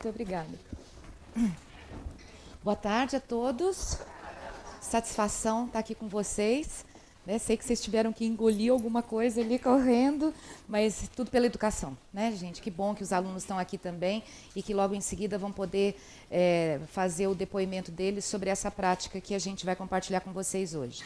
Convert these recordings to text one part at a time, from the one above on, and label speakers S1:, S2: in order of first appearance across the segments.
S1: Muito obrigada. Boa tarde a todos. Satisfação estar aqui com vocês. Né? Sei que vocês tiveram que engolir alguma coisa ali correndo, mas tudo pela educação, né, gente? Que bom que os alunos estão aqui também e que logo em seguida vão poder fazer o depoimento deles sobre essa prática que a gente vai compartilhar com vocês hoje.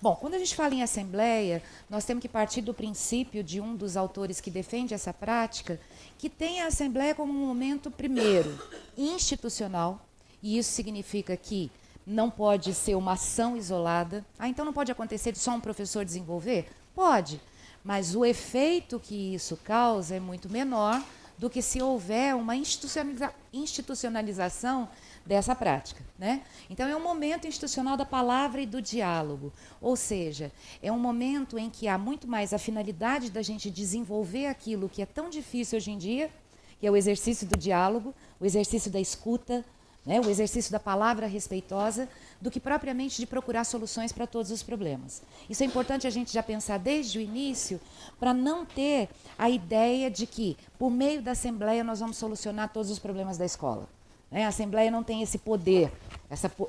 S1: Bom, quando a gente fala em assembleia, nós temos que partir do princípio de um dos autores que defende essa prática, que tem a assembleia como um momento, primeiro, institucional, e isso significa que não pode ser uma ação isolada. Então não pode acontecer de só um professor desenvolver? Pode, mas o efeito que isso causa é muito menor do que se houver uma institucionalização dessa prática, né? Então é um momento institucional da palavra e do diálogo, ou seja, é um momento em que há muito mais a finalidade da gente desenvolver aquilo que é tão difícil hoje em dia, que é o exercício do diálogo, o exercício da escuta, né, o exercício da palavra respeitosa, do que propriamente de procurar soluções para todos os problemas. Isso é importante a gente já pensar desde o início, para não ter a ideia de que, por meio da Assembleia, nós vamos solucionar todos os problemas da escola. Né? A Assembleia não tem esse poder,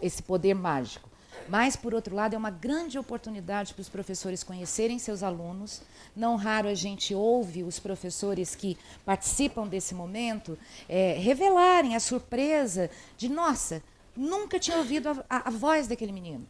S1: esse poder mágico. Mas, por outro lado, é uma grande oportunidade para os professores conhecerem seus alunos. Não raro a gente ouve os professores que participam desse momento revelarem a surpresa de, nossa, nunca tinha ouvido a voz daquele menino.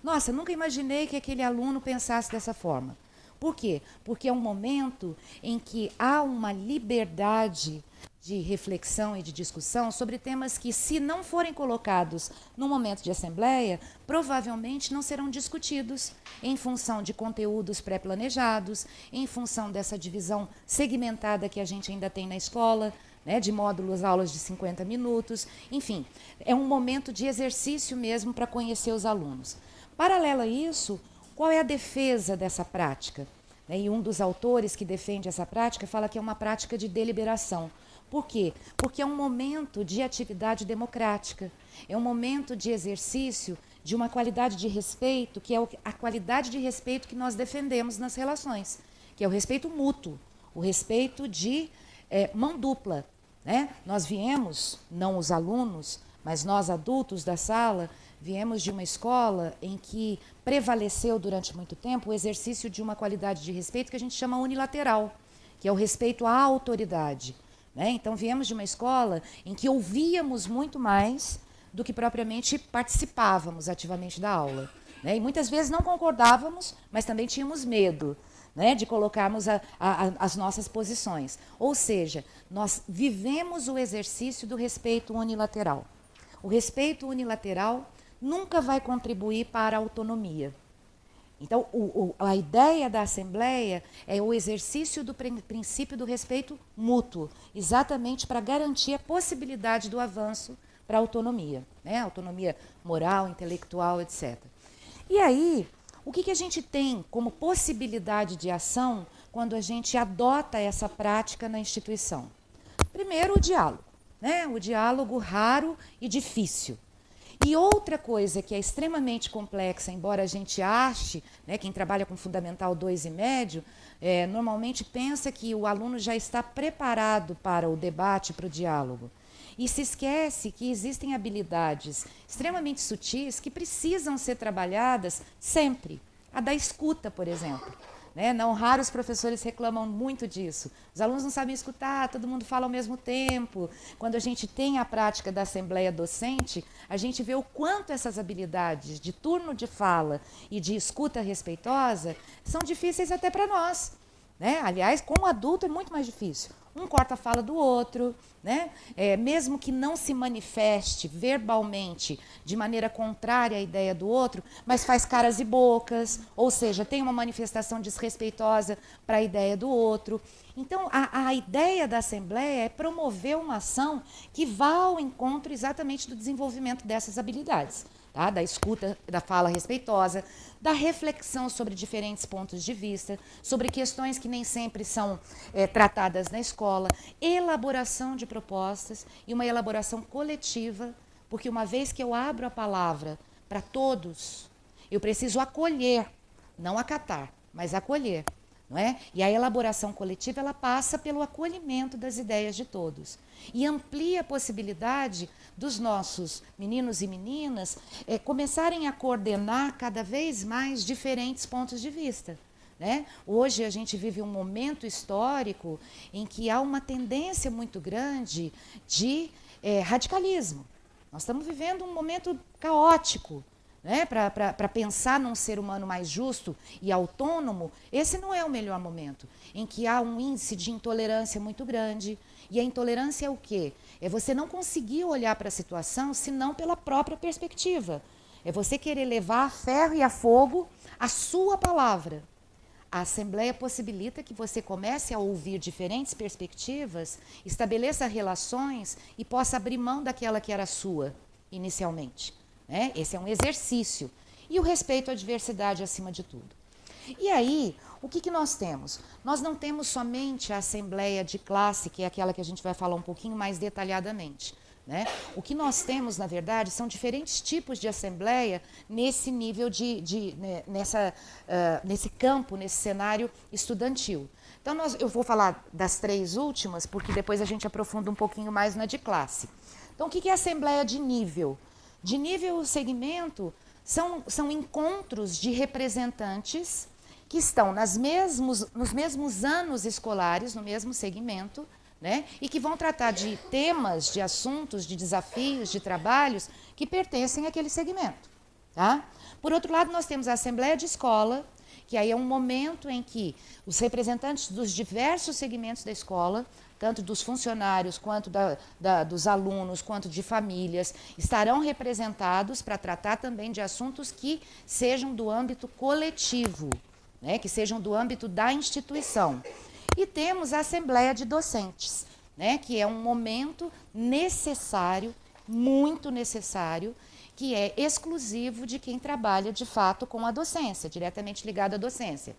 S1: Nossa, nunca imaginei que aquele aluno pensasse dessa forma. Por quê? Porque é um momento em que há uma liberdade de reflexão e de discussão sobre temas que, se não forem colocados no momento de assembleia, provavelmente não serão discutidos em função de conteúdos pré-planejados, em função dessa divisão segmentada que a gente ainda tem na escola, né, de módulos, aulas de 50 minutos, enfim, é um momento de exercício mesmo para conhecer os alunos. Paralelo a isso, qual é a defesa dessa prática? E um dos autores que defende essa prática fala que é uma prática de deliberação. Por quê? Porque é um momento de atividade democrática, é um momento de exercício de uma qualidade de respeito, que é a qualidade de respeito que nós defendemos nas relações, que é o respeito mútuo, o respeito de mão dupla. Né? Nós viemos, não os alunos, mas nós adultos da sala, viemos de uma escola em que prevaleceu durante muito tempo o exercício de uma qualidade de respeito que a gente chama unilateral, que é o respeito à autoridade. Né? Então, viemos de uma escola em que ouvíamos muito mais do que propriamente participávamos ativamente da aula. Né? E muitas vezes não concordávamos, mas também tínhamos medo, né, de colocarmos as nossas posições. Ou seja, nós vivemos o exercício do respeito unilateral. O respeito unilateral nunca vai contribuir para a autonomia. Então, a ideia da Assembleia é o exercício do princípio do respeito mútuo, exatamente para garantir a possibilidade do avanço para a autonomia, né? Autonomia moral, intelectual, etc. E aí, o que a gente tem como possibilidade de ação quando a gente adota essa prática na instituição? Primeiro, o diálogo, né? O diálogo raro e difícil. E outra coisa que é extremamente complexa, embora a gente ache, né, quem trabalha com Fundamental 2 e médio, normalmente pensa que o aluno já está preparado para o debate, para o diálogo. E se esquece que existem habilidades extremamente sutis que precisam ser trabalhadas sempre. A da escuta, por exemplo. Né? Não raro os professores reclamam muito disso. Os alunos não sabem escutar, todo mundo fala ao mesmo tempo. Quando a gente tem a prática da assembleia docente, a gente vê o quanto essas habilidades de turno de fala e de escuta respeitosa são difíceis até para nós. Né? Aliás, como adulto é muito mais difícil. Um corta a fala do outro, né? Mesmo que não se manifeste verbalmente de maneira contrária à ideia do outro, mas faz caras e bocas, ou seja, tem uma manifestação desrespeitosa para a ideia do outro. Então, a ideia da Assembleia é promover uma ação que vá ao encontro exatamente do desenvolvimento dessas habilidades. Tá? Da escuta, da fala respeitosa, da reflexão sobre diferentes pontos de vista, sobre questões que nem sempre são tratadas na escola, elaboração de propostas e uma elaboração coletiva, porque uma vez que eu abro a palavra para todos, eu preciso acolher, não acatar, mas acolher não é? E a elaboração coletiva, ela passa pelo acolhimento das ideias de todos e amplia a possibilidade dos nossos meninos e meninas começarem a coordenar cada vez mais diferentes pontos de vista. Né? Hoje a gente vive um momento histórico em que há uma tendência muito grande de radicalismo. Nós estamos vivendo um momento caótico. Né, para pensar num ser humano mais justo e autônomo, esse não é o melhor momento, em que há um índice de intolerância muito grande. E a intolerância é o quê? É você não conseguir olhar para a situação senão pela própria perspectiva. É você querer levar a ferro e a fogo a sua palavra. A Assembleia possibilita que você comece a ouvir diferentes perspectivas, estabeleça relações e possa abrir mão daquela que era sua inicialmente. Né? Esse é um exercício. E o respeito à diversidade acima de tudo. E aí, o que nós temos? Nós não temos somente a assembleia de classe, que é aquela que a gente vai falar um pouquinho mais detalhadamente. Né? O que nós temos, na verdade, são diferentes tipos de assembleia nesse nível nesse campo, nesse cenário estudantil. Então, eu vou falar das 3 últimas, porque depois a gente aprofunda um pouquinho mais na de classe. Então, o que é assembleia de nível? De nível segmento, são encontros de representantes que estão nos mesmos anos escolares, no mesmo segmento, né, e que vão tratar de temas, de assuntos, de desafios, de trabalhos que pertencem àquele segmento. Tá? Por outro lado, nós temos a assembleia de escola, que aí é um momento em que os representantes dos diversos segmentos da escola, tanto dos funcionários, quanto dos alunos, quanto de famílias, estarão representados para tratar também de assuntos que sejam do âmbito coletivo, né, que sejam do âmbito da instituição. E temos a Assembleia de Docentes, né, que é um momento necessário, muito necessário, que é exclusivo de quem trabalha de fato com a docência, diretamente ligado à docência.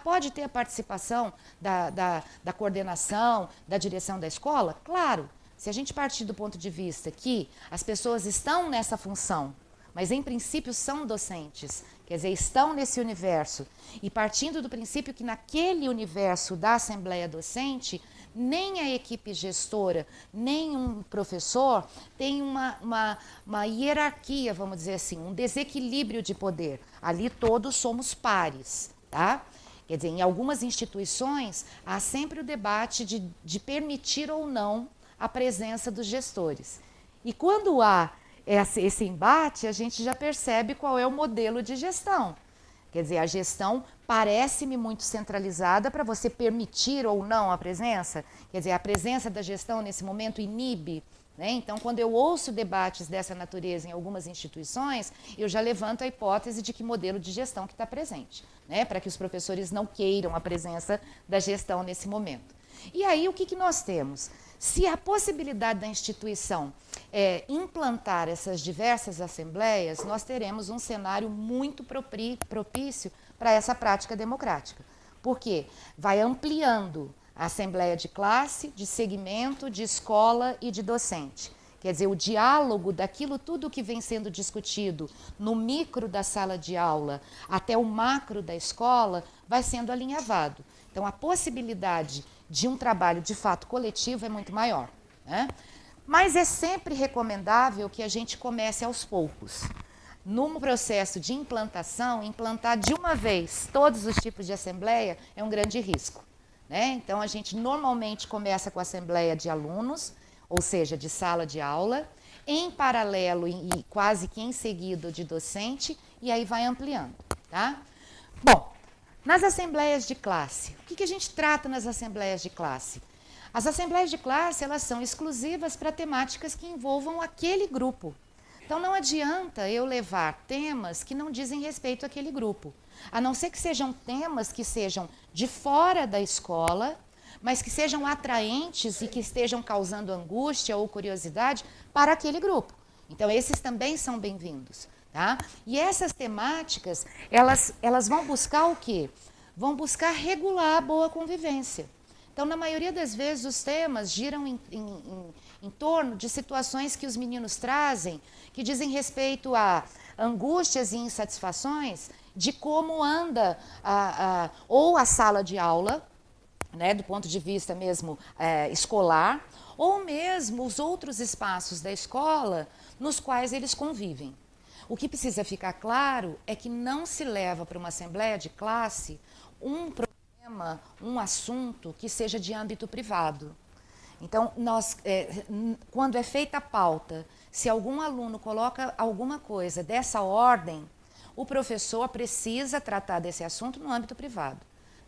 S1: Pode ter a participação da coordenação, da direção da escola? Claro, se a gente partir do ponto de vista que as pessoas estão nessa função, mas em princípio são docentes, quer dizer, estão nesse universo, e partindo do princípio que naquele universo da Assembleia Docente, nem a equipe gestora, nem um professor tem uma hierarquia, vamos dizer assim, um desequilíbrio de poder. Ali todos somos pares, tá? Quer dizer, em algumas instituições, há sempre o debate de permitir ou não a presença dos gestores. E quando há esse embate, a gente já percebe qual é o modelo de gestão. Quer dizer, a gestão parece-me muito centralizada para você permitir ou não a presença. Quer dizer, a presença da gestão nesse momento inibe. Né? Então, quando eu ouço debates dessa natureza em algumas instituições, eu já levanto a hipótese de que modelo de gestão que está presente, né? Para que os professores não queiram a presença da gestão nesse momento. E aí, o que nós temos? Se a possibilidade da instituição implantar essas diversas assembleias, nós teremos um cenário muito propício para essa prática democrática. Por quê? Vai ampliando a assembleia de classe, de segmento, de escola e de docente. Quer dizer, o diálogo daquilo tudo que vem sendo discutido no micro da sala de aula até o macro da escola vai sendo alinhavado. Então, a possibilidade de um trabalho de fato coletivo é muito maior. Né? Mas é sempre recomendável que a gente comece aos poucos. Num processo de implantação, implantar de uma vez todos os tipos de assembleia é um grande risco. Né? Então, a gente normalmente começa com a assembleia de alunos, ou seja, de sala de aula, em paralelo e quase que em seguida de docente, e aí vai ampliando. Tá? Bom, nas assembleias de classe, o que a gente trata nas assembleias de classe? As assembleias de classe, elas são exclusivas para temáticas que envolvam aquele grupo. Então, não adianta eu levar temas que não dizem respeito àquele grupo. A não ser que sejam temas que sejam de fora da escola, mas que sejam atraentes e que estejam causando angústia ou curiosidade para aquele grupo. Então, esses também são bem-vindos. Tá? E essas temáticas, elas vão buscar o quê? Vão buscar regular a boa convivência. Então, na maioria das vezes, os temas giram em torno de situações que os meninos trazem, que dizem respeito a angústias e insatisfações de como anda ou a sala de aula, né, do ponto de vista mesmo escolar, ou mesmo os outros espaços da escola nos quais eles convivem. O que precisa ficar claro é que não se leva para uma assembleia de classe um problema, um assunto que seja de âmbito privado. Então, quando é feita a pauta, se algum aluno coloca alguma coisa dessa ordem, o professor precisa tratar desse assunto no âmbito privado.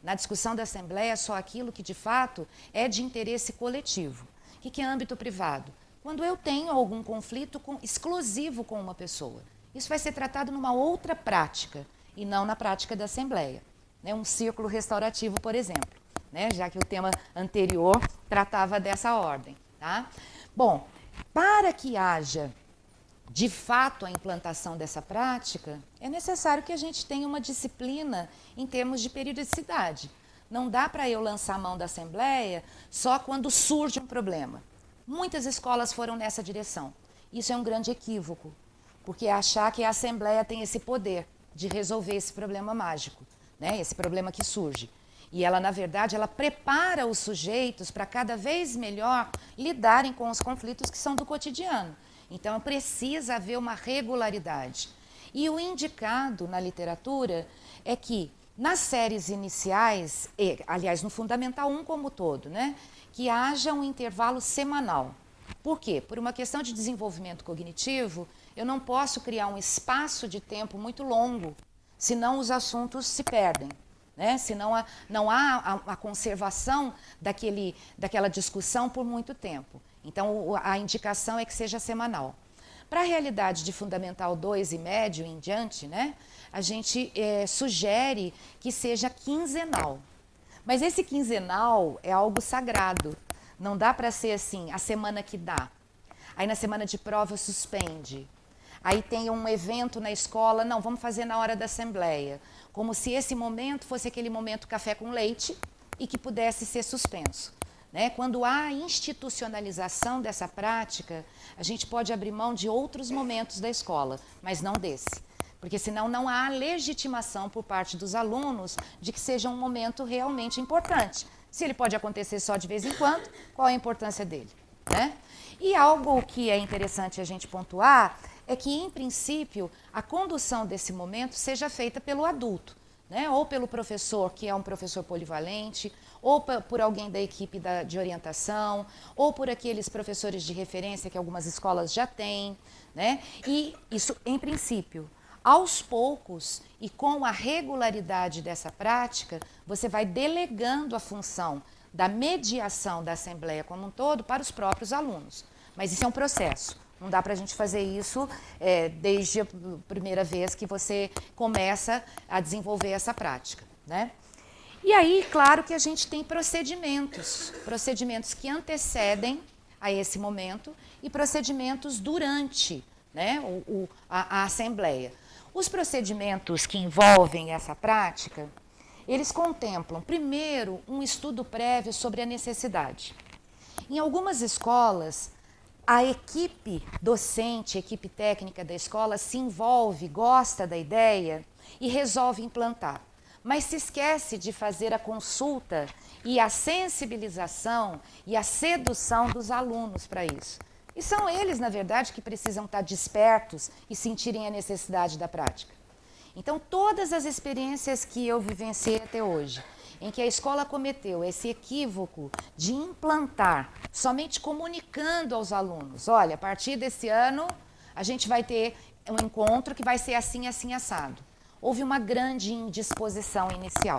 S1: Na discussão da assembleia, só aquilo que de fato é de interesse coletivo. O que é âmbito privado? Quando eu tenho algum conflito exclusivo com uma pessoa. Isso vai ser tratado numa outra prática, e não na prática da assembleia. Né? Um círculo restaurativo, por exemplo, né? Já que o tema anterior tratava dessa ordem. Tá? Bom, para que haja de fato a implantação dessa prática, é necessário que a gente tenha uma disciplina em termos de periodicidade. Não dá para eu lançar a mão da assembleia só quando surge um problema. Muitas escolas foram nessa direção. Isso é um grande equívoco, porque é achar que a assembleia tem esse poder de resolver esse problema mágico, né? Esse problema que surge. E ela, na verdade, ela prepara os sujeitos para cada vez melhor lidarem com os conflitos que são do cotidiano. Então, precisa haver uma regularidade. E o indicado na literatura é que, nas séries iniciais, aliás, no Fundamental 1 como todo, né, que haja um intervalo semanal. Por quê? Por uma questão de desenvolvimento cognitivo, eu não posso criar um espaço de tempo muito longo, senão os assuntos se perdem. Né? Senão não há a conservação daquela discussão por muito tempo. Então, a indicação é que seja semanal. Para a realidade de Fundamental 2 e médio em diante, né, a gente sugere que seja quinzenal. Mas esse quinzenal é algo sagrado. Não dá para ser assim, a semana que dá. Aí na semana de prova suspende. Aí tem um evento na escola, não, vamos fazer na hora da assembleia. Como se esse momento fosse aquele momento café com leite e que pudesse ser suspenso. Né? Quando há institucionalização dessa prática, a gente pode abrir mão de outros momentos da escola, mas não desse. Porque senão não há legitimação por parte dos alunos de que seja um momento realmente importante. Se ele pode acontecer só de vez em quando, qual é a importância dele? Né? E algo que é interessante a gente pontuar é que, em princípio, a condução desse momento seja feita pelo adulto, né? Ou pelo professor, que é um professor polivalente, ou por alguém da equipe de orientação, ou por aqueles professores de referência que algumas escolas já têm, né? E isso, em princípio, aos poucos e com a regularidade dessa prática, você vai delegando a função da mediação da assembleia como um todo para os próprios alunos. Mas isso é um processo. Não dá para a gente fazer isso desde a primeira vez que você começa a desenvolver essa prática, né? E aí, claro que a gente tem procedimentos que antecedem a esse momento e procedimentos durante, né, a assembleia. Os procedimentos que envolvem essa prática, eles contemplam, primeiro, um estudo prévio sobre a necessidade. Em algumas escolas, a equipe docente, a equipe técnica da escola se envolve, gosta da ideia e resolve implantar. Mas se esquece de fazer a consulta e a sensibilização e a sedução dos alunos para isso. E são eles, na verdade, que precisam estar despertos e sentirem a necessidade da prática. Então, todas as experiências que eu vivenciei até hoje, em que a escola cometeu esse equívoco de implantar, somente comunicando aos alunos, olha, a partir desse ano a gente vai ter um encontro que vai ser assim, assim, assado. Houve uma grande indisposição inicial.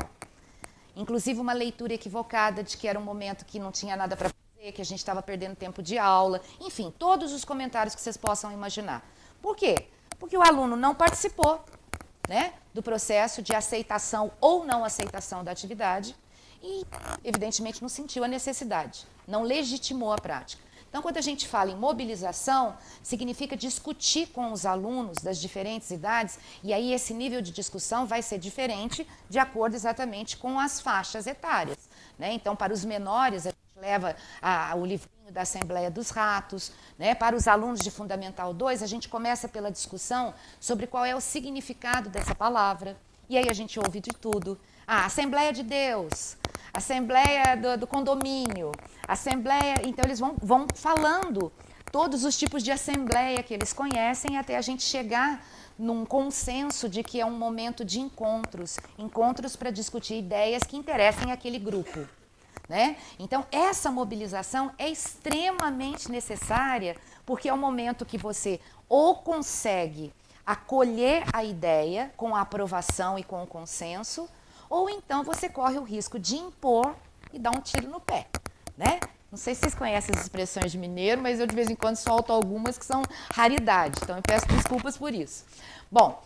S1: Inclusive uma leitura equivocada de que era um momento que não tinha nada para fazer, que a gente estava perdendo tempo de aula, enfim, todos os comentários que vocês possam imaginar. Por quê? Porque o aluno não participou, né, do processo de aceitação ou não aceitação da atividade e, evidentemente, não sentiu a necessidade, não legitimou a prática. Então, quando a gente fala em mobilização, significa discutir com os alunos das diferentes idades, e aí esse nível de discussão vai ser diferente de acordo exatamente com as faixas etárias, né? Então, para os menores, a gente leva o livrinho da Assembleia dos Ratos, né? Para os alunos de Fundamental 2, a gente começa pela discussão sobre qual é o significado dessa palavra. E aí a gente ouve de tudo. Ah, Assembleia de Deus, Assembleia do condomínio, Assembleia... Então eles vão falando todos os tipos de assembleia que eles conhecem até a gente chegar num consenso de que é um momento de encontros para discutir ideias que interessem aquele grupo. Né? Então, essa mobilização é extremamente necessária porque é o momento que você ou consegue acolher a ideia com a aprovação e com o consenso, ou então você corre o risco de impor e dar um tiro no pé. Né? Não sei se vocês conhecem as expressões de mineiro, mas eu de vez em quando solto algumas que são raridade, então eu peço desculpas por isso. Bom,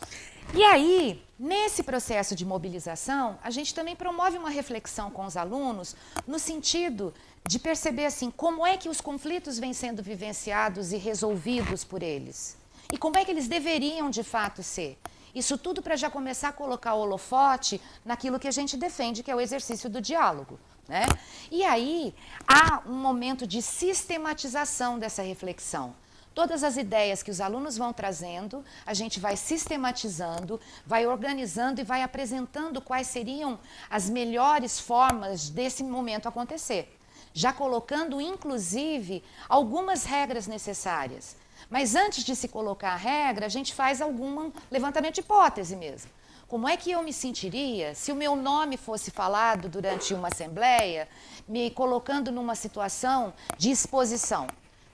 S1: e aí, nesse processo de mobilização, a gente também promove uma reflexão com os alunos no sentido de perceber assim, como é que os conflitos vêm sendo vivenciados e resolvidos por eles. E como é que eles deveriam de fato ser. Isso tudo para já começar a colocar o holofote naquilo que a gente defende, que é o exercício do diálogo. Né? E aí há um momento de sistematização dessa reflexão. Todas as ideias que os alunos vão trazendo, a gente vai sistematizando, vai organizando e vai apresentando quais seriam as melhores formas desse momento acontecer. Já colocando, inclusive, algumas regras necessárias. Mas antes de se colocar a regra, a gente faz algum levantamento de hipótese mesmo. Como é que eu me sentiria se o meu nome fosse falado durante uma assembleia, me colocando numa situação de exposição?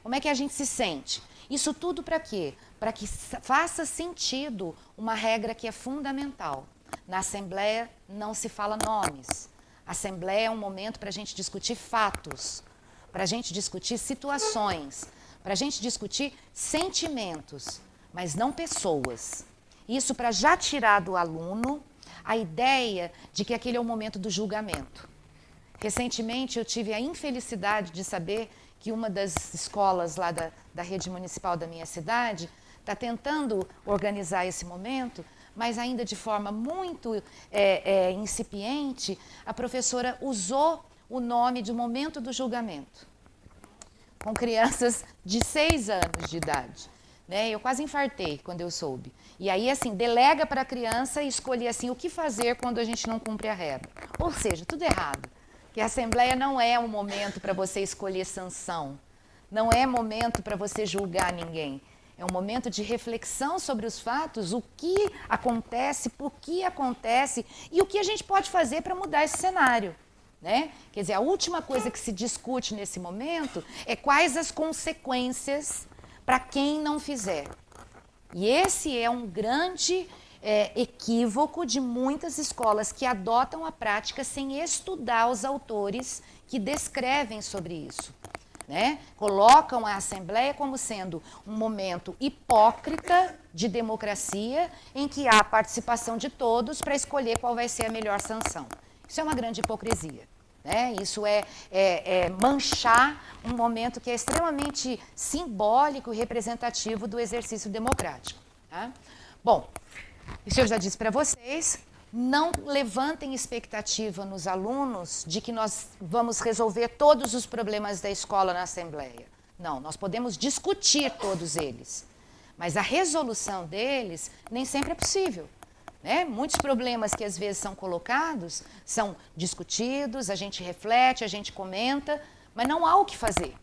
S1: Como é que a gente se sente? Isso tudo para quê? Para que faça sentido uma regra que é fundamental. Na assembleia não se fala nomes. A assembleia é um momento para a gente discutir fatos, para a gente discutir situações, para a gente discutir sentimentos, mas não pessoas. Isso para já tirar do aluno a ideia de que aquele é o momento do julgamento. Recentemente eu tive a infelicidade de saber que uma das escolas lá da rede municipal da minha cidade está tentando organizar esse momento, mas ainda de forma muito incipiente, a professora usou o nome de momento do julgamento, com crianças de 6 anos de idade. Né? Eu quase infartei quando eu soube. E aí, assim, delega para a criança e escolher assim, o que fazer quando a gente não cumpre a regra. Ou seja, tudo errado. Que a assembleia não é um momento para você escolher sanção. Não é momento para você julgar ninguém. É um momento de reflexão sobre os fatos, o que acontece, por que acontece e o que a gente pode fazer para mudar esse cenário. Né? Quer dizer, a última coisa que se discute nesse momento é quais as consequências para quem não fizer. E esse é um grande equívoco de muitas escolas que adotam a prática sem estudar os autores que descrevem sobre isso. Né? Colocam a Assembleia como sendo um momento hipócrita de democracia em que há a participação de todos para escolher qual vai ser a melhor sanção. Isso é uma grande hipocrisia. Né? Isso é manchar um momento que é extremamente simbólico e representativo do exercício democrático. Tá? Bom, isso eu já disse para vocês, não levantem expectativa nos alunos de que nós vamos resolver todos os problemas da escola na Assembleia. Não, nós podemos discutir todos eles, mas a resolução deles nem sempre é possível. Né? Muitos problemas que às vezes são colocados, são discutidos, a gente reflete, a gente comenta, mas não há o que fazer.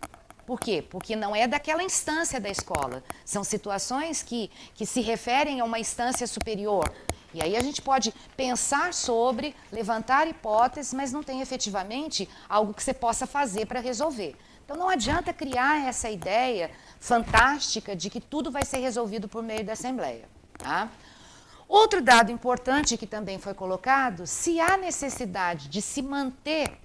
S1: Por quê? Porque não é daquela instância da escola. São situações que se referem a uma instância superior. E aí a gente pode pensar sobre, levantar hipóteses, mas não tem efetivamente algo que você possa fazer para resolver. Então não adianta criar essa ideia fantástica de que tudo vai ser resolvido por meio da Assembleia. Tá? Outro dado importante que também foi colocado, se há necessidade de se manter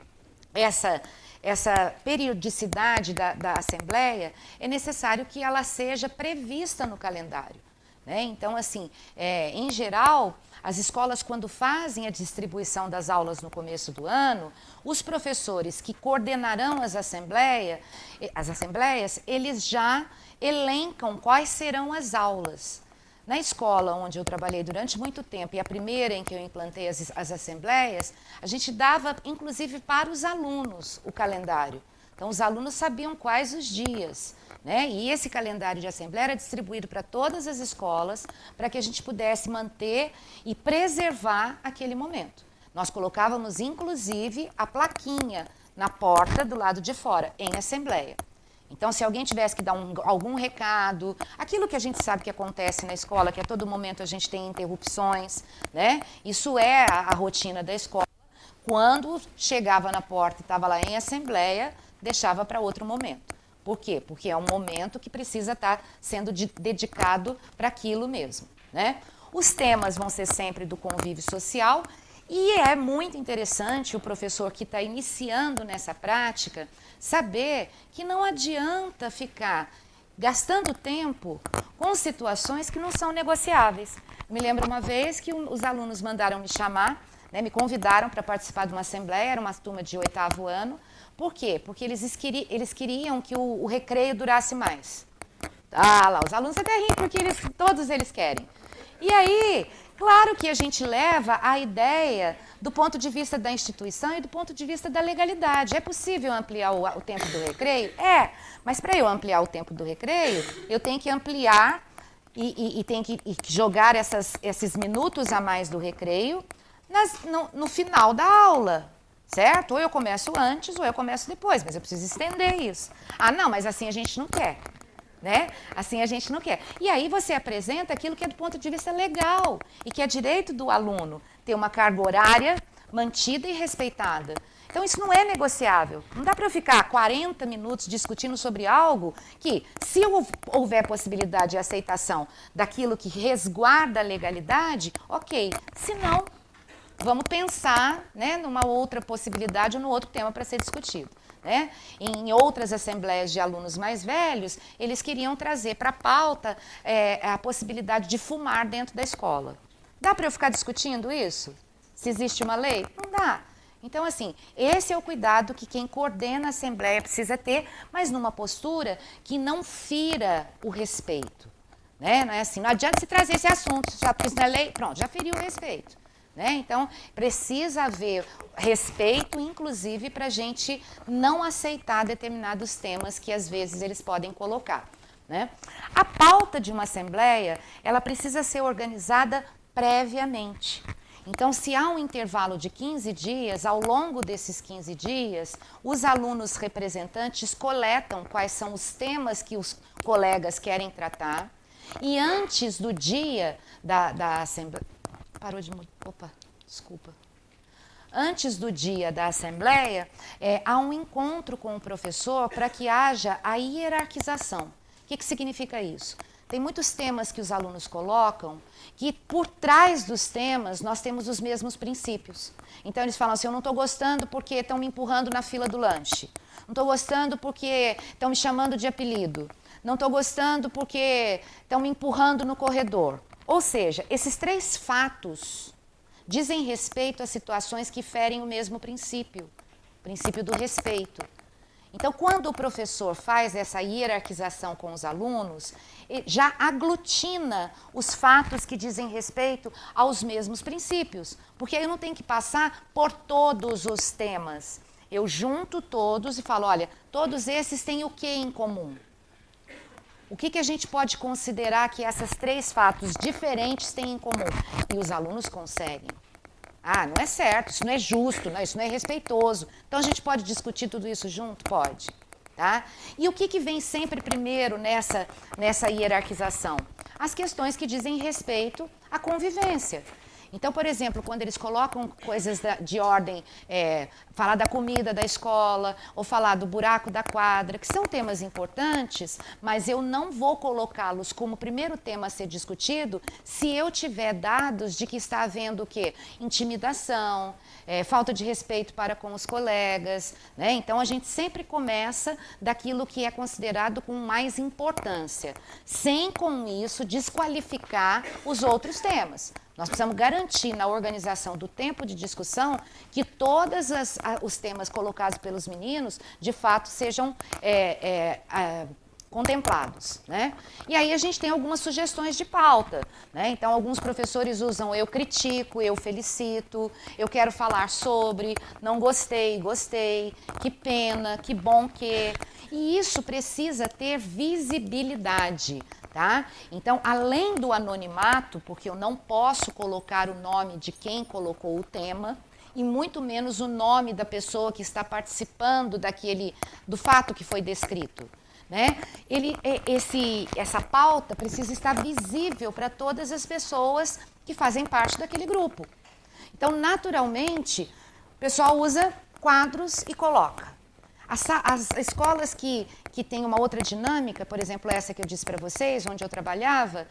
S1: essa periodicidade da Assembleia, é necessário que ela seja prevista no calendário. Né? Então, assim, em geral, as escolas, quando fazem a distribuição das aulas no começo do ano, os professores que coordenarão as assembleias, eles já elencam quais serão as aulas. Na escola onde eu trabalhei durante muito tempo, e a primeira em que eu implantei as assembleias, a gente dava, inclusive, para os alunos o calendário. Então, os alunos sabiam quais os dias, né? E esse calendário de assembleia era distribuído para todas as escolas, para que a gente pudesse manter e preservar aquele momento. Nós colocávamos, inclusive, a plaquinha na porta do lado de fora, em assembleia. Então, se alguém tivesse que dar algum recado, aquilo que a gente sabe que acontece na escola, que a todo momento a gente tem interrupções, né? Isso é a rotina da escola. Quando chegava na porta e estava lá em assembleia, deixava para outro momento. Por quê? Porque é um momento que precisa estar sendo dedicado para aquilo mesmo, né? Os temas vão ser sempre do convívio social. E é muito interessante o professor que está iniciando nessa prática saber que não adianta ficar gastando tempo com situações que não são negociáveis. Me lembro uma vez que os alunos mandaram me chamar, né, me convidaram para participar de uma assembleia, era uma turma de 8º ano. Por quê? Porque eles queriam que o recreio durasse mais. Ah, lá, os alunos até riem porque todos eles querem. E aí, claro que a gente leva a ideia do ponto de vista da instituição e do ponto de vista da legalidade. É possível ampliar o tempo do recreio? É, mas para eu ampliar o tempo do recreio, eu tenho que ampliar e tenho que jogar esses minutos a mais do recreio no final da aula, certo? Ou eu começo antes ou eu começo depois, mas eu preciso estender isso. Ah, não, mas assim a gente não quer. Né? Assim a gente não quer. E aí você apresenta aquilo que é do ponto de vista legal e que é direito do aluno ter uma carga horária mantida e respeitada. Então isso não é negociável. Não dá para eu ficar 40 minutos discutindo sobre algo que, se houver possibilidade de aceitação daquilo que resguarda a legalidade, ok. Se não, vamos pensar, né, numa outra possibilidade ou no outro tema para ser discutido. Né? Em outras assembleias de alunos mais velhos, eles queriam trazer para a pauta a possibilidade de fumar dentro da escola. Dá para eu ficar discutindo isso? Se existe uma lei? Não dá. Então, assim, esse é o cuidado que quem coordena a assembleia precisa ter, mas numa postura que não fira o respeito. Né? Não é assim, não adianta se trazer esse assunto, só porque isso não é lei, pronto, já feriu o respeito. Né? Então, precisa haver respeito, inclusive, para a gente não aceitar determinados temas que, às vezes, eles podem colocar. Né? A pauta de uma assembleia, ela precisa ser organizada previamente. Então, se há um intervalo de 15 dias, ao longo desses 15 dias, os alunos representantes coletam quais são os temas que os colegas querem tratar e antes do dia da assembleia... Parou de mudar. Opa, desculpa. Antes do dia da assembleia, há um encontro com o professor para que haja a hierarquização. O que significa isso? Tem muitos temas que os alunos colocam que por trás dos temas nós temos os mesmos princípios. Então eles falam assim, eu não estou gostando porque estão me empurrando na fila do lanche. Não estou gostando porque estão me chamando de apelido. Não estou gostando porque estão me empurrando no corredor. Ou seja, esses 3 fatos dizem respeito a situações que ferem o mesmo princípio, o princípio do respeito. Então, quando o professor faz essa hierarquização com os alunos, já aglutina os fatos que dizem respeito aos mesmos princípios, porque aí eu não tenho que passar por todos os temas. Eu junto todos e falo, olha, todos esses têm o que em comum? O que a gente pode considerar que esses 3 fatos diferentes têm em comum? E os alunos conseguem. Ah, não é certo, isso não é justo, não, isso não é respeitoso. Então a gente pode discutir tudo isso junto? Pode. Tá? E o que vem sempre primeiro nessa hierarquização? As questões que dizem respeito à convivência. Então, por exemplo, quando eles colocam coisas de ordem, falar da comida da escola, ou falar do buraco da quadra, que são temas importantes, mas eu não vou colocá-los como primeiro tema a ser discutido se eu tiver dados de que está havendo o quê? Intimidação, falta de respeito para com os colegas. Né? Então, a gente sempre começa daquilo que é considerado com mais importância, sem com isso desqualificar os outros temas. Nós precisamos garantir na organização do tempo de discussão que todos os temas colocados pelos meninos, de fato, sejam contemplados, né? E aí a gente tem algumas sugestões de pauta, né? Então, alguns professores usam eu critico, eu felicito, eu quero falar sobre, não gostei, gostei, que pena, que bom que... E isso precisa ter visibilidade, tá? Então, além do anonimato, porque eu não posso colocar o nome de quem colocou o tema, e muito menos o nome da pessoa que está participando do fato que foi descrito. Né? Essa pauta precisa estar visível para todas as pessoas que fazem parte daquele grupo. Então, naturalmente, o pessoal usa quadros e coloca. As escolas que têm uma outra dinâmica, por exemplo, essa que eu disse para vocês, onde eu trabalhava,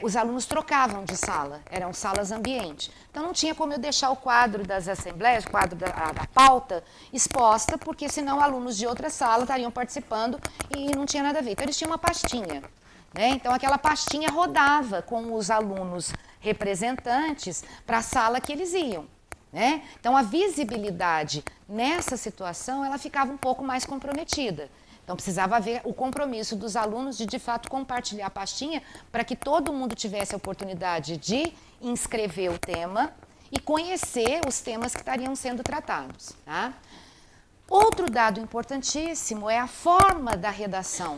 S1: os alunos trocavam de sala, eram salas ambiente. Então, não tinha como eu deixar o quadro das assembleias, o quadro da pauta, exposta, porque senão alunos de outra sala estariam participando e não tinha nada a ver. Então, eles tinham uma pastinha. Né? Então, aquela pastinha rodava com os alunos representantes para a sala que eles iam. Né? Então, a visibilidade nessa situação, ela ficava um pouco mais comprometida. Então, precisava haver o compromisso dos alunos de fato, compartilhar a pastinha para que todo mundo tivesse a oportunidade de inscrever o tema e conhecer os temas que estariam sendo tratados. Tá? Outro dado importantíssimo é a forma da redação.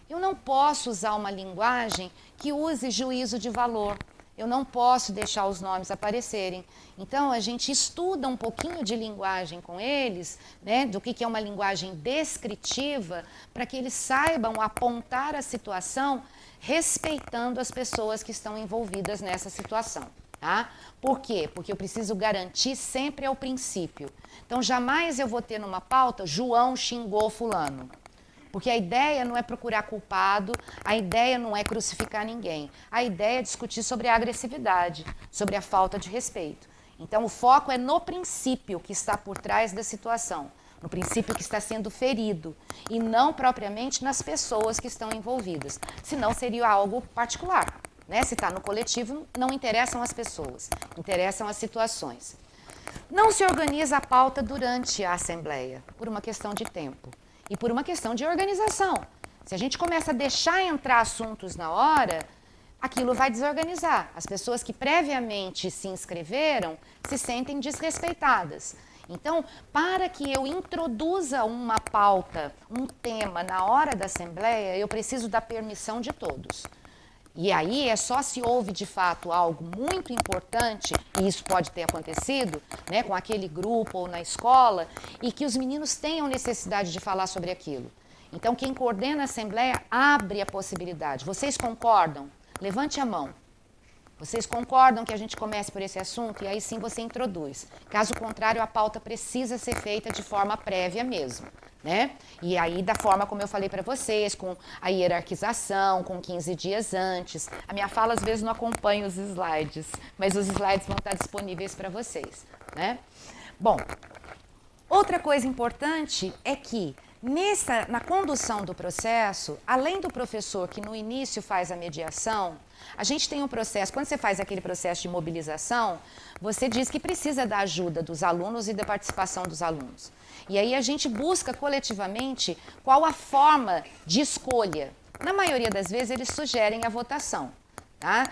S1: Eu não posso usar uma linguagem que use juízo de valor. Eu não posso deixar os nomes aparecerem. Então, a gente estuda um pouquinho de linguagem com eles, né, do que é uma linguagem descritiva, para que eles saibam apontar a situação respeitando as pessoas que estão envolvidas nessa situação. Tá? Por quê? Porque eu preciso garantir sempre ao princípio. Então, jamais eu vou ter numa pauta, João xingou fulano. Porque a ideia não é procurar culpado, a ideia não é crucificar ninguém. A ideia é discutir sobre a agressividade, sobre a falta de respeito. Então, o foco é no princípio que está por trás da situação, no princípio que está sendo ferido, e não propriamente nas pessoas que estão envolvidas. Senão, seria algo particular. Né? Se está no coletivo, não interessam as pessoas, interessam as situações. Não se organiza a pauta durante a assembleia, por uma questão de tempo. E por uma questão de organização. Se a gente começa a deixar entrar assuntos na hora, aquilo vai desorganizar. As pessoas que previamente se inscreveram se sentem desrespeitadas. Então, para que eu introduza uma pauta, um tema na hora da assembleia, eu preciso da permissão de todos. E aí é só se houve de fato algo muito importante, e isso pode ter acontecido, né, com aquele grupo ou na escola, e que os meninos tenham necessidade de falar sobre aquilo. Então, quem coordena a assembleia abre a possibilidade. Vocês concordam? Levante a mão. Vocês concordam que a gente comece por esse assunto? E aí sim você introduz. Caso contrário, a pauta precisa ser feita de forma prévia mesmo. Né? E aí, da forma como eu falei para vocês, com a hierarquização, com 15 dias antes. A minha fala, às vezes, não acompanha os slides, mas os slides vão estar disponíveis para vocês. Né? Bom, outra coisa importante é que, na condução do processo, além do professor que no início faz a mediação, a gente tem um processo, quando você faz aquele processo de mobilização, você diz que precisa da ajuda dos alunos e da participação dos alunos. E aí a gente busca coletivamente qual a forma de escolha. Na maioria das vezes eles sugerem a votação. Tá?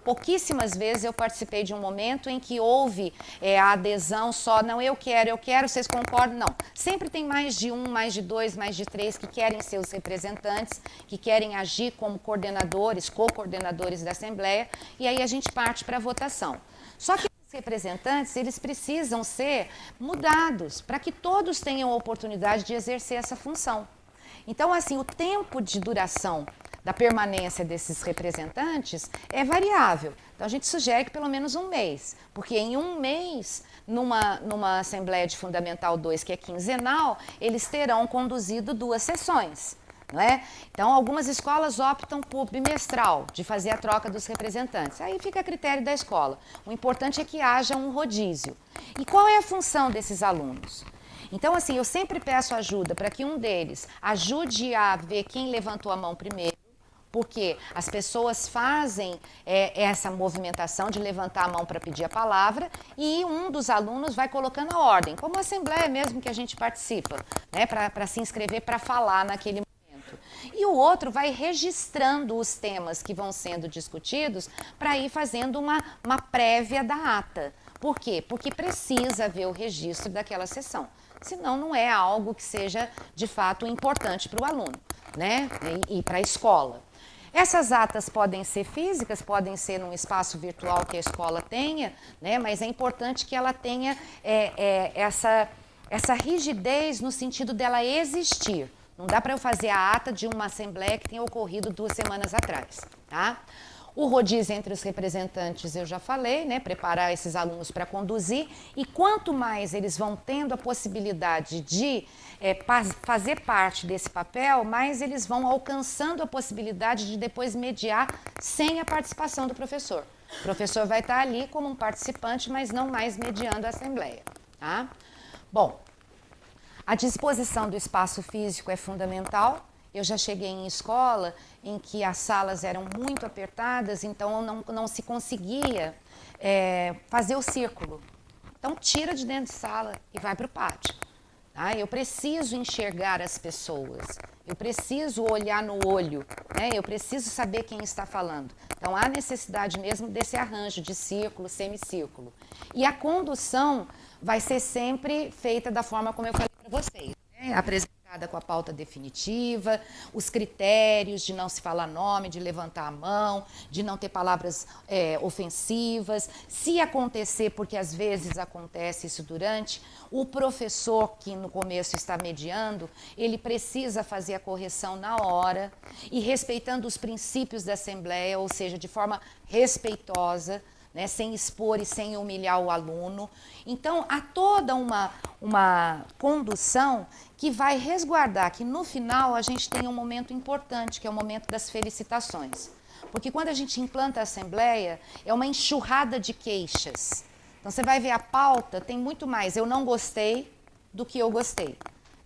S1: Pouquíssimas vezes eu participei de um momento em que houve a adesão só, não, eu quero, vocês concordam? Não. Sempre tem mais de um, mais de dois, mais de três que querem ser os representantes, que querem agir como coordenadores, co-coordenadores da Assembleia, e aí a gente parte para a votação. Só que os representantes, eles precisam ser mudados para que todos tenham a oportunidade de exercer essa função. Então, assim, o tempo de duração da permanência desses representantes é variável. Então, a gente sugere que pelo menos um mês, porque em um mês, numa Assembleia de Fundamental 2, que é quinzenal, eles terão conduzido 2 sessões. Não é? Então, algumas escolas optam por bimestral, de fazer a troca dos representantes. Aí fica a critério da escola. O importante é que haja um rodízio. E qual é a função desses alunos? Então, assim, eu sempre peço ajuda para que um deles ajude a ver quem levantou a mão primeiro, porque as pessoas fazem essa movimentação de levantar a mão para pedir a palavra e um dos alunos vai colocando a ordem, como a assembleia mesmo que a gente participa, né, para se inscrever para falar naquele momento. momento. E o outro vai registrando os temas que vão sendo discutidos para ir fazendo uma prévia da ata. Por quê? Porque precisa haver o registro daquela sessão. Senão não é algo que seja, de fato, importante para o aluno, né? E para a escola. Essas atas podem ser físicas, podem ser num espaço virtual que a escola tenha, né? Mas é importante que ela tenha essa rigidez no sentido dela existir. Não dá para eu fazer a ata de uma assembleia que tenha ocorrido 2 semanas atrás, tá? O rodízio entre os representantes eu já falei, né? Preparar esses alunos para conduzir, e quanto mais eles vão tendo a possibilidade de fazer parte desse papel, mais eles vão alcançando a possibilidade de depois mediar sem a participação do professor. O professor vai estar ali como um participante, mas não mais mediando a assembleia, tá? Bom, a disposição do espaço físico é fundamental. Eu já cheguei em escola em que as salas eram muito apertadas, então não se conseguia fazer o círculo. Então, tira de dentro de sala e vai para o pátio. Tá? Eu preciso enxergar as pessoas, eu preciso olhar no olho, né? Eu preciso saber quem está falando. Então, há necessidade mesmo desse arranjo de círculo, semicírculo. E a condução vai ser sempre feita da forma como eu falei para vocês, né? Apresentada com a pauta definitiva, os critérios de não se falar nome, de levantar a mão, de não ter palavras ofensivas. Se acontecer, porque às vezes acontece isso durante, o professor que no começo está mediando, ele precisa fazer a correção na hora e respeitando os princípios da Assembleia, ou seja, de forma respeitosa, né, sem expor e sem humilhar o aluno. Então, há toda uma condução que vai resguardar que, no final, a gente tenha um momento importante, que é o momento das felicitações. Porque quando a gente implanta a Assembleia, é uma enxurrada de queixas. Então, você vai ver a pauta, tem muito mais eu não gostei do que eu gostei,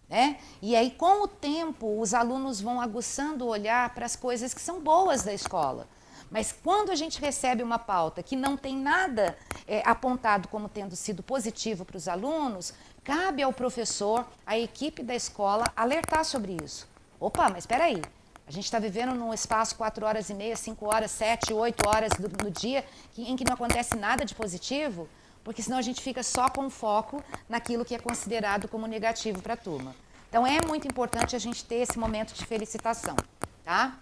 S1: né? E aí, com o tempo, os alunos vão aguçando o olhar para as coisas que são boas da escola. Mas quando a gente recebe uma pauta que não tem nada apontado como tendo sido positivo para os alunos, cabe ao professor, à equipe da escola, alertar sobre isso. Opa, mas espera aí, a gente está vivendo num espaço 4h30, 5 horas, 7, 8 horas no dia em que não acontece nada de positivo, porque senão a gente fica só com foco naquilo que é considerado como negativo para a turma. Então é muito importante a gente ter esse momento de felicitação, tá?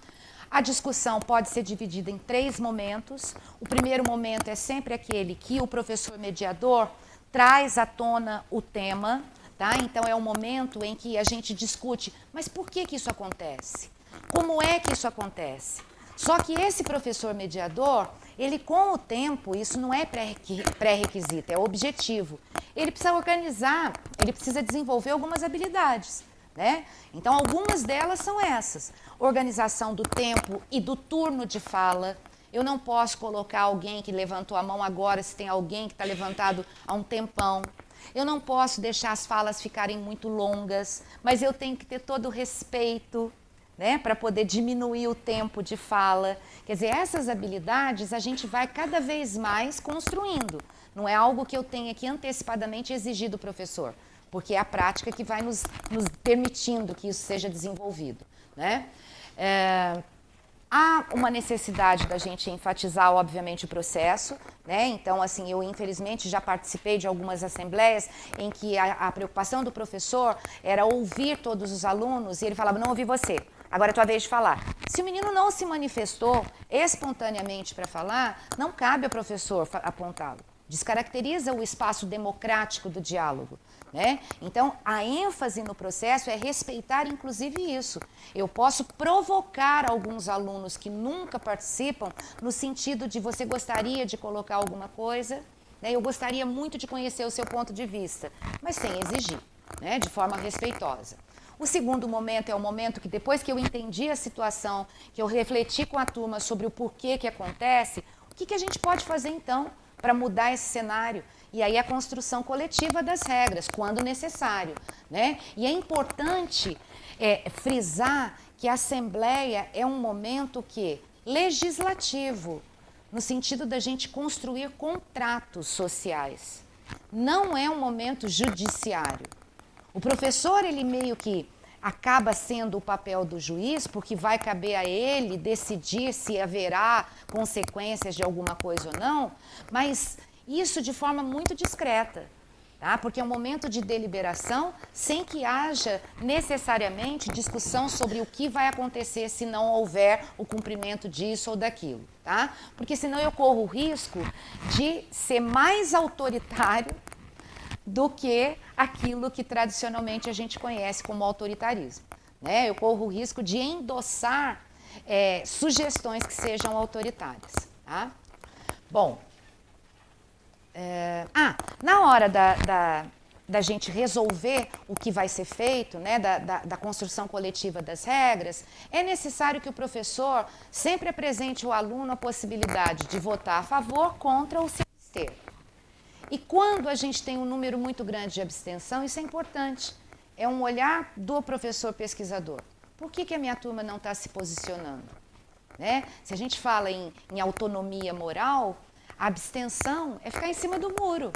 S1: A discussão pode ser dividida em 3 momentos. O primeiro momento é sempre aquele que o professor mediador traz à tona o tema, tá? Então é o momento em que a gente discute, mas por que isso acontece? Como é que isso acontece? Só que esse professor mediador, ele com o tempo, isso não é pré-requisito, é objetivo. Ele precisa organizar, ele precisa desenvolver algumas habilidades, né? Então, algumas delas são essas. Organização do tempo e do turno de fala. Eu não posso colocar alguém que levantou a mão agora se tem alguém que está levantado há um tempão. Eu não posso deixar as falas ficarem muito longas, mas eu tenho que ter todo o respeito, né, para poder diminuir o tempo de fala. Quer dizer, essas habilidades a gente vai cada vez mais construindo. Não é algo que eu tenha que antecipadamente exigir do professor, porque é a prática que vai nos permitindo que isso seja desenvolvido, né? Há uma necessidade da gente enfatizar, obviamente, o processo, né? Então, assim, eu infelizmente já participei de algumas assembleias em que a preocupação do professor era ouvir todos os alunos e ele falava, não ouvi você, agora é tua vez de falar. Se o menino não se manifestou espontaneamente para falar, não cabe ao professor apontá-lo. Descaracteriza o espaço democrático do diálogo, né? Então, a ênfase no processo é respeitar, inclusive, isso. Eu posso provocar alguns alunos que nunca participam no sentido de você gostaria de colocar alguma coisa, né? Eu gostaria muito de conhecer o seu ponto de vista, mas sem exigir, né? De forma respeitosa. O segundo momento é o momento que, depois que eu entendi a situação, que eu refleti com a turma sobre o porquê que acontece, o que a gente pode fazer, então, para mudar esse cenário? E aí a construção coletiva das regras, quando necessário, né? E é importante frisar que a Assembleia é um momento legislativo, no sentido da gente construir contratos sociais. Não é um momento judiciário. O professor, ele meio que acaba sendo o papel do juiz, porque vai caber a ele decidir se haverá consequências de alguma coisa ou não, mas isso de forma muito discreta. Tá? Porque é um momento de deliberação sem que haja necessariamente discussão sobre o que vai acontecer se não houver o cumprimento disso ou daquilo. Tá? Porque senão eu corro o risco de ser mais autoritário do que aquilo que tradicionalmente a gente conhece como autoritarismo. Né? Eu corro o risco de endossar sugestões que sejam autoritárias. Tá? Bom, na hora da gente resolver o que vai ser feito, né, da construção coletiva das regras, é necessário que o professor sempre apresente ao aluno a possibilidade de votar a favor, contra ou se abster. E quando a gente tem um número muito grande de abstenção, isso é importante. É um olhar do professor pesquisador. Por que a minha turma não está se posicionando? Né? Se a gente fala em autonomia moral, a abstenção é ficar em cima do muro.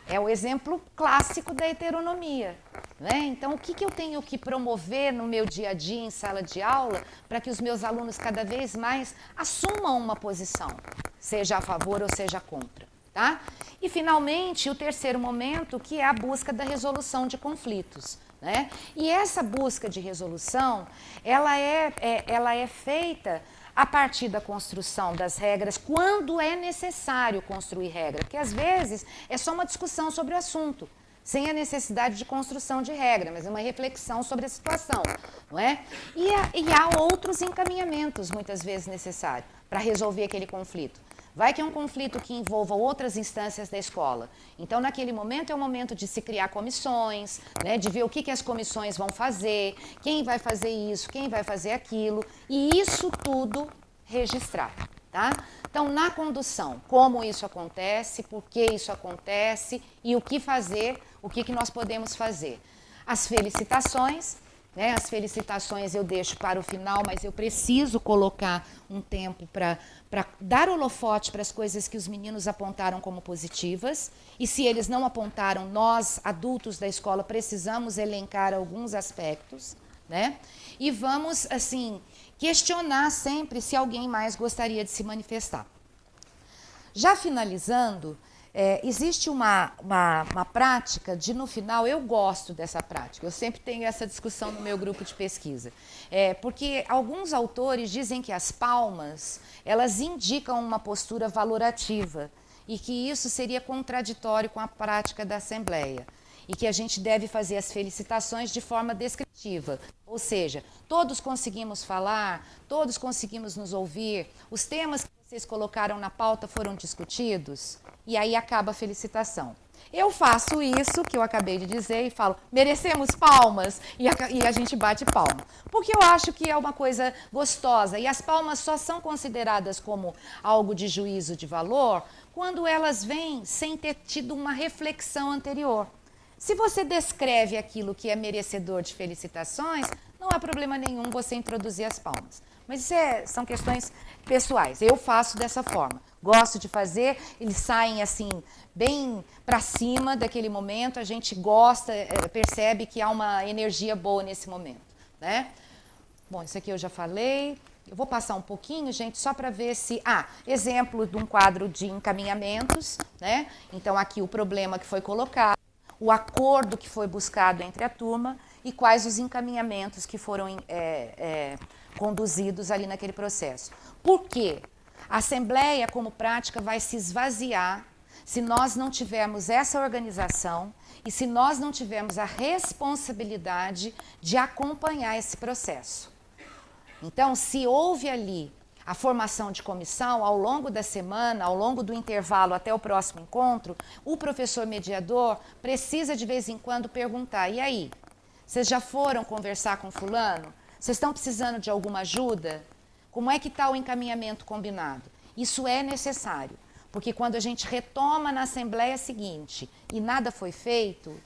S1: É o exemplo clássico da heteronomia. Né? Então, o que eu tenho que promover no meu dia a dia em sala de aula para que os meus alunos cada vez mais assumam uma posição, seja a favor ou seja contra? Tá? E, finalmente, o terceiro momento, que é a busca da resolução de conflitos. Né? E essa busca de resolução, ela é feita a partir da construção das regras, quando é necessário construir regra, porque às vezes é só uma discussão sobre o assunto, sem a necessidade de construção de regra, mas é uma reflexão sobre a situação, não é? E há outros encaminhamentos, muitas vezes, necessários para resolver aquele conflito. Vai que é um conflito que envolva outras instâncias da escola. Então, naquele momento, é o momento de se criar comissões, né, de ver o que as comissões vão fazer, quem vai fazer isso, quem vai fazer aquilo, e isso tudo registrar. Tá? Então, na condução, como isso acontece, por que isso acontece e o que fazer, o que nós podemos fazer. As felicitações. Né, as felicitações eu deixo para o final, mas eu preciso colocar um tempo para dar holofote para as coisas que os meninos apontaram como positivas. E se eles não apontaram, nós, adultos da escola, precisamos elencar alguns aspectos. Né? E vamos, assim, questionar sempre se alguém mais gostaria de se manifestar. Já finalizando, existe uma prática de, no final, eu gosto dessa prática, eu sempre tenho essa discussão no meu grupo de pesquisa, porque alguns autores dizem que as palmas, elas indicam uma postura valorativa e que isso seria contraditório com a prática da Assembleia e que a gente deve fazer as felicitações de forma descritiva, ou seja, todos conseguimos falar, todos conseguimos nos ouvir, os temas que vocês colocaram na pauta foram discutidos, e aí acaba a felicitação. Eu faço isso que eu acabei de dizer e falo, merecemos palmas, e a gente bate palma. Porque eu acho que é uma coisa gostosa, e as palmas só são consideradas como algo de juízo de valor quando elas vêm sem ter tido uma reflexão anterior. Se você descreve aquilo que é merecedor de felicitações, não há problema nenhum você introduzir as palmas. Mas isso são questões pessoais. Eu faço dessa forma. Gosto de fazer, eles saem assim, bem para cima daquele momento, a gente gosta, percebe que há uma energia boa nesse momento. Né? Bom, isso aqui eu já falei. Eu vou passar um pouquinho, gente, só para ver se... exemplo de um quadro de encaminhamentos. Né? Então, aqui o problema que foi colocado, o acordo que foi buscado entre a turma e quais os encaminhamentos que foram conduzidos ali naquele processo. Por quê? A Assembleia, como prática, vai se esvaziar se nós não tivermos essa organização e se nós não tivermos a responsabilidade de acompanhar esse processo. Então, se houve ali a formação de comissão, ao longo da semana, ao longo do intervalo até o próximo encontro, o professor mediador precisa de vez em quando perguntar, e aí, vocês já foram conversar com fulano? Vocês estão precisando de alguma ajuda? Como é que está o encaminhamento combinado? Isso é necessário, porque quando a gente retoma na Assembleia seguinte e nada foi feito,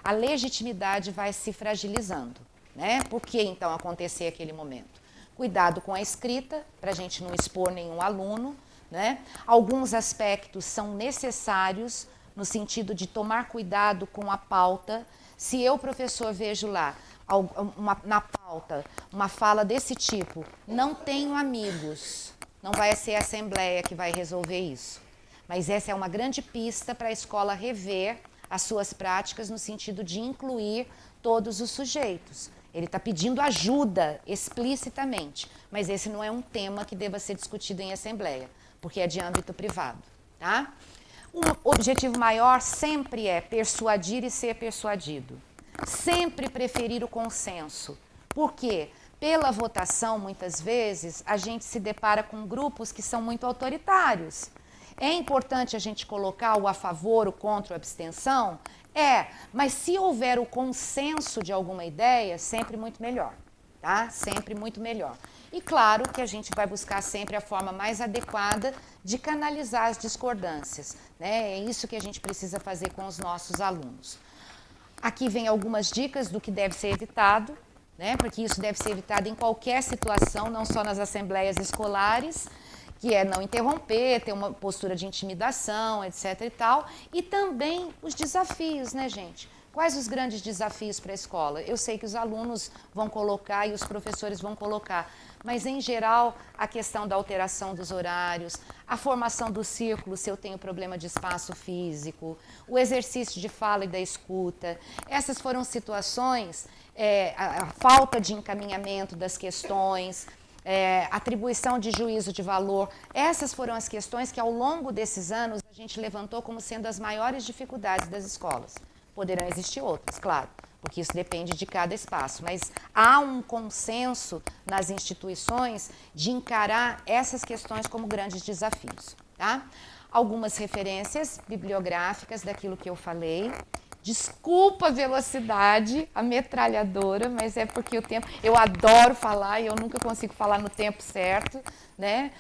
S1: a legitimidade vai se fragilizando. Né? Por que então acontecer aquele momento? Cuidado com a escrita, para a gente não expor nenhum aluno. Né? Alguns aspectos são necessários no sentido de tomar cuidado com a pauta. Se eu, professor, vejo lá na pauta uma fala desse tipo, não tenho amigos, não vai ser a Assembleia que vai resolver isso. Mas essa é uma grande pista para a escola rever as suas práticas no sentido de incluir todos os sujeitos. Ele está pedindo ajuda explicitamente, mas esse não é um tema que deva ser discutido em Assembleia, porque é de âmbito privado. Tá? O objetivo maior sempre é persuadir e ser persuadido. Sempre preferir o consenso. Por quê? Pela votação, muitas vezes, a gente se depara com grupos que são muito autoritários. É importante a gente colocar o a favor, o contra, a abstenção? Mas se houver o consenso de alguma ideia, sempre muito melhor, tá? Sempre muito melhor. E claro que a gente vai buscar sempre a forma mais adequada de canalizar as discordâncias, né? É isso que a gente precisa fazer com os nossos alunos. Aqui vem algumas dicas do que deve ser evitado, né? Porque isso deve ser evitado em qualquer situação, não só nas assembleias escolares, que é não interromper, ter uma postura de intimidação, etc. e tal. E também os desafios, né, gente? Quais os grandes desafios para a escola? Eu sei que os alunos vão colocar e os professores vão colocar, mas, em geral, a questão da alteração dos horários, a formação do círculo, se eu tenho problema de espaço físico, o exercício de fala e da escuta. Essas foram situações, a falta de encaminhamento das questões, atribuição de juízo de valor. Essas foram as questões que, ao longo desses anos, a gente levantou como sendo as maiores dificuldades das escolas. Poderão existir outras, claro, porque isso depende de cada espaço, mas há um consenso nas instituições de encarar essas questões como grandes desafios. Tá? Algumas referências bibliográficas daquilo que eu falei. Desculpa a velocidade, a metralhadora, mas é porque o tempo... Eu adoro falar e eu nunca consigo falar no tempo certo, né?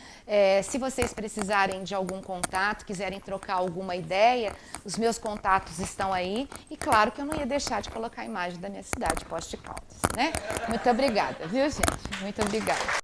S1: Se vocês precisarem de algum contato, quiserem trocar alguma ideia, os meus contatos estão aí. E claro que eu não ia deixar de colocar a imagem da minha cidade, Poços de Caldas, né? Muito obrigada, viu, gente? Muito obrigada.